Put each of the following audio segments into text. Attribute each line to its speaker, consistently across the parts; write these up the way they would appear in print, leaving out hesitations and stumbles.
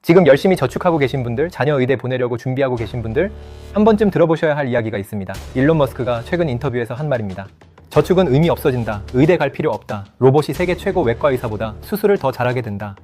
Speaker 1: 지금 열심히 저축하고 계신 분들, 자녀 의대 보내려고 준비하고 계신 분들, 한 번쯤 들어보셔야 할 이야기가 있습니다. 일론 머스크가 최근 인터뷰에서 한 말입니다. 저축은 의미 없어진다. 의대 갈 필요 없다. 로봇이 세계 최고 외과 의사보다 수술을 더 잘하게 된다.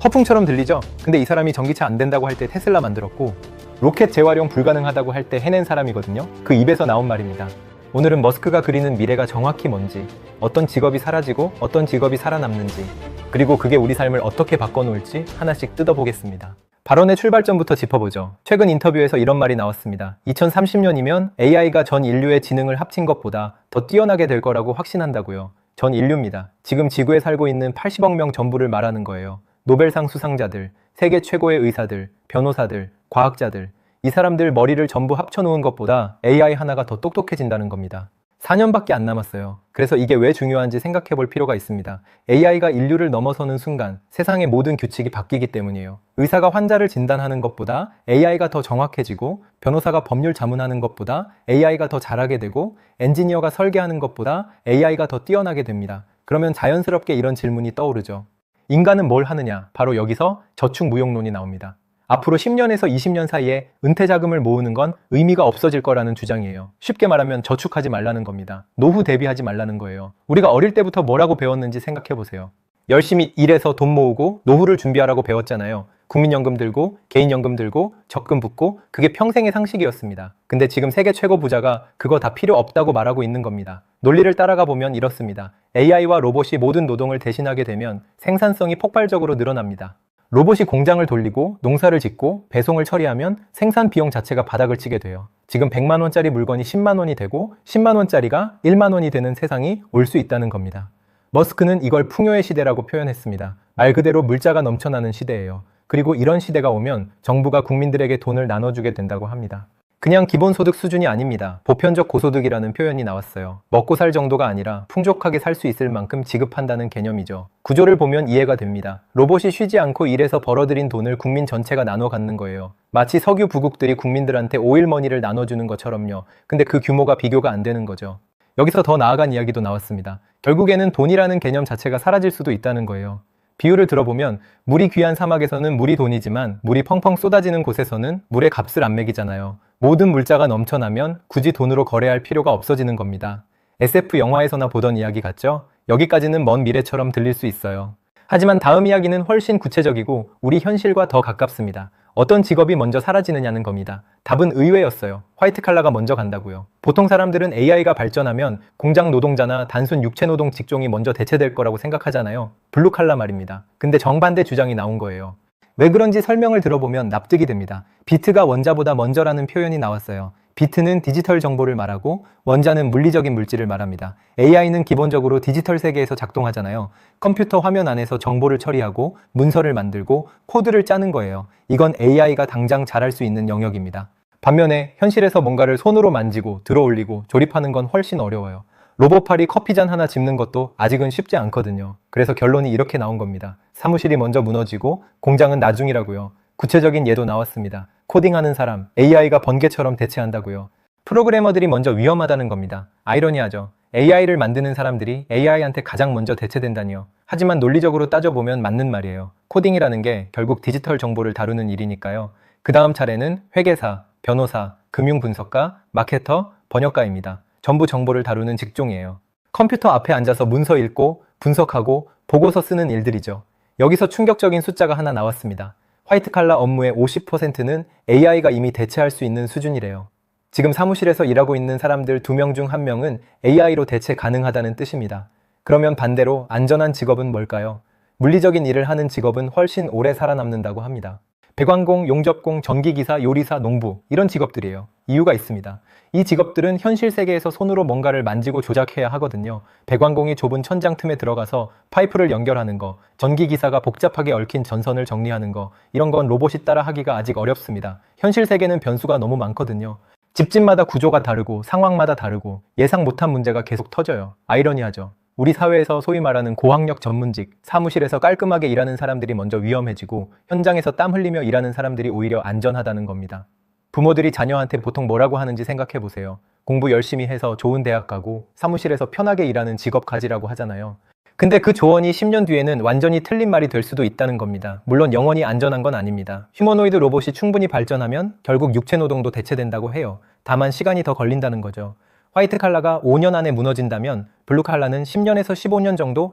Speaker 1: 허풍처럼 들리죠? 근데 이 사람이 전기차 안 된다고 할 때 테슬라 만들었고, 로켓 재활용 불가능하다고 할 때 해낸 사람이거든요. 그 입에서 나온 말입니다. 오늘은 머스크가 그리는 미래가 정확히 뭔지, 어떤 직업이 사라지고 어떤 직업이 살아남는지, 그리고 그게 우리 삶을 어떻게 바꿔놓을지 하나씩 뜯어보겠습니다. 발언의 출발점부터 짚어보죠. 최근 인터뷰에서 이런 말이 나왔습니다. 2030년이면 AI가 전 인류의 지능을 합친 것보다 더 뛰어나게 될 거라고 확신한다고요. 전 인류입니다. 지금 지구에 살고 있는 80억 명 전부를 말하는 거예요. 노벨상 수상자들, 세계 최고의 의사들, 변호사들, 과학자들, 이 사람들 머리를 전부 합쳐놓은 것보다 AI 하나가 더 똑똑해진다는 겁니다. 4년밖에 안 남았어요. 그래서 이게 왜 중요한지 생각해 볼 필요가 있습니다. AI가 인류를 넘어서는 순간 세상의 모든 규칙이 바뀌기 때문이에요. 의사가 환자를 진단하는 것보다 AI가 더 정확해지고, 변호사가 법률 자문하는 것보다 AI가 더 잘하게 되고, 엔지니어가 설계하는 것보다 AI가 더 뛰어나게 됩니다. 그러면 자연스럽게 이런 질문이 떠오르죠. 인간은 뭘 하느냐? 바로 여기서 저축무용론이 나옵니다. 앞으로 10년에서 20년 사이에 은퇴 자금을 모으는 건 의미가 없어질 거라는 주장이에요. 쉽게 말하면 저축하지 말라는 겁니다. 노후 대비하지 말라는 거예요. 우리가 어릴 때부터 뭐라고 배웠는지 생각해 보세요. 열심히 일해서 돈 모으고 노후를 준비하라고 배웠잖아요. 국민연금 들고, 개인연금 들고, 적금 붓고, 그게 평생의 상식이었습니다. 근데 지금 세계 최고 부자가 그거 다 필요 없다고 말하고 있는 겁니다. 논리를 따라가 보면 이렇습니다. AI와 로봇이 모든 노동을 대신하게 되면 생산성이 폭발적으로 늘어납니다. 로봇이 공장을 돌리고 농사를 짓고 배송을 처리하면 생산 비용 자체가 바닥을 치게 돼요. 지금 100만 원짜리 물건이 10만 원이 되고 10만 원짜리가 1만 원이 되는 세상이 올 수 있다는 겁니다. 머스크는 이걸 풍요의 시대라고 표현했습니다. 말 그대로 물자가 넘쳐나는 시대예요. 그리고 이런 시대가 오면 정부가 국민들에게 돈을 나눠주게 된다고 합니다. 그냥 기본소득 수준이 아닙니다. 보편적 고소득이라는 표현이 나왔어요. 먹고 살 정도가 아니라 풍족하게 살 수 있을 만큼 지급한다는 개념이죠. 구조를 보면 이해가 됩니다. 로봇이 쉬지 않고 일해서 벌어들인 돈을 국민 전체가 나눠 갖는 거예요. 마치 석유 부국들이 국민들한테 오일머니를 나눠주는 것처럼요. 근데 그 규모가 비교가 안 되는 거죠. 여기서 더 나아간 이야기도 나왔습니다. 결국에는 돈이라는 개념 자체가 사라질 수도 있다는 거예요. 비유를 들어보면 물이 귀한 사막에서는 물이 돈이지만 물이 펑펑 쏟아지는 곳에서는 물의 값을 안 매기잖아요. 모든 물자가 넘쳐나면 굳이 돈으로 거래할 필요가 없어지는 겁니다. SF 영화에서나 보던 이야기 같죠? 여기까지는 먼 미래처럼 들릴 수 있어요. 하지만 다음 이야기는 훨씬 구체적이고 우리 현실과 더 가깝습니다. 어떤 직업이 먼저 사라지느냐는 겁니다. 답은 의외였어요. 화이트 칼라가 먼저 간다고요. 보통 사람들은 AI가 발전하면 공장 노동자나 단순 육체 노동 직종이 먼저 대체될 거라고 생각하잖아요. 블루 칼라 말입니다. 근데 정반대 주장이 나온 거예요. 왜 그런지 설명을 들어보면 납득이 됩니다. 비트가 원자보다 먼저라는 표현이 나왔어요. 비트는 디지털 정보를 말하고 원자는 물리적인 물질을 말합니다. AI는 기본적으로 디지털 세계에서 작동하잖아요. 컴퓨터 화면 안에서 정보를 처리하고 문서를 만들고 코드를 짜는 거예요. 이건 AI가 당장 잘할 수 있는 영역입니다. 반면에 현실에서 뭔가를 손으로 만지고 들어올리고 조립하는 건 훨씬 어려워요. 로봇팔이 커피잔 하나 짚는 것도 아직은 쉽지 않거든요. 그래서 결론이 이렇게 나온 겁니다. 사무실이 먼저 무너지고 공장은 나중이라고요. 구체적인 예도 나왔습니다. 코딩하는 사람, AI가 번개처럼 대체한다고요. 프로그래머들이 먼저 위험하다는 겁니다. 아이러니하죠. AI를 만드는 사람들이 AI한테 가장 먼저 대체된다니요. 하지만 논리적으로 따져보면 맞는 말이에요. 코딩이라는 게 결국 디지털 정보를 다루는 일이니까요. 그 다음 차례는 회계사, 변호사, 금융분석가, 마케터, 번역가입니다. 전부 정보를 다루는 직종이에요. 컴퓨터 앞에 앉아서 문서 읽고 분석하고 보고서 쓰는 일들이죠. 여기서 충격적인 숫자가 하나 나왔습니다. 화이트 칼라 업무의 50%는 AI가 이미 대체할 수 있는 수준이래요. 지금 사무실에서 일하고 있는 사람들 2명 중 1명은 AI로 대체 가능하다는 뜻입니다. 그러면 반대로 안전한 직업은 뭘까요? 물리적인 일을 하는 직업은 훨씬 오래 살아남는다고 합니다. 배관공, 용접공, 전기기사, 요리사, 농부 이런 직업들이에요. 이유가 있습니다. 이 직업들은 현실 세계에서 손으로 뭔가를 만지고 조작해야 하거든요. 배관공이 좁은 천장 틈에 들어가서 파이프를 연결하는 거, 전기기사가 복잡하게 얽힌 전선을 정리하는 거, 이런 건 로봇이 따라 하기가 아직 어렵습니다. 현실 세계는 변수가 너무 많거든요. 집집마다 구조가 다르고 상황마다 다르고 예상 못한 문제가 계속 터져요. 아이러니하죠. 우리 사회에서 소위 말하는 고학력 전문직, 사무실에서 깔끔하게 일하는 사람들이 먼저 위험해지고 현장에서 땀 흘리며 일하는 사람들이 오히려 안전하다는 겁니다. 부모들이 자녀한테 보통 뭐라고 하는지 생각해 보세요. 공부 열심히 해서 좋은 대학 가고 사무실에서 편하게 일하는 직업 가지라고 하잖아요. 근데 그 조언이 10년 뒤에는 완전히 틀린 말이 될 수도 있다는 겁니다. 물론 영원히 안전한 건 아닙니다. 휴머노이드 로봇이 충분히 발전하면 결국 육체 노동도 대체된다고 해요. 다만 시간이 더 걸린다는 거죠. 화이트 칼라가 5년 안에 무너진다면 블루 칼라는 10년에서 15년 정도